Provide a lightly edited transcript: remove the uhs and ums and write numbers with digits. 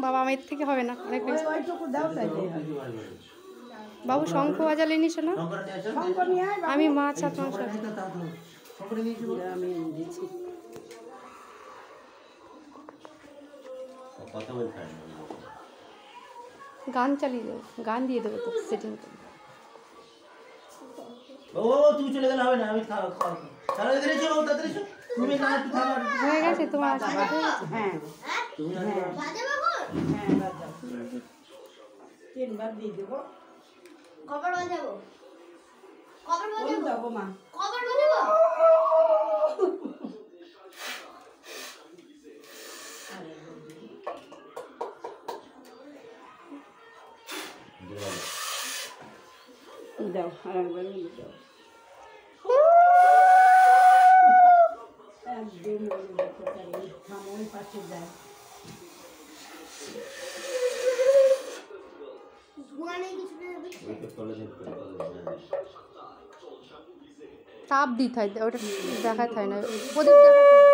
বাবা আমার থেকে হবে না, অনেক বাবু শঙ্খ বাজালে নিস না, আমি মাছ আর মাংস গান চালিয়ে দেবো, গান দিয়ে দেবো তো সেটিং করে। ও তুমি চলে গেলে হবে না, আমি হয়ে গেছে তোমার? হ্যাঁ তিনবার দিয়ে দেবো। কবার বাজাবো? কবার বাজাবো? যাবো মা, কবার বাজাবো? দাও আর একবার নিয়ে দাও। একদম থামোই পাশে যায়। তাপ দিতে হয়, ওটা দেখাতে হয় না, প্রদীপ দেখাতে হয়।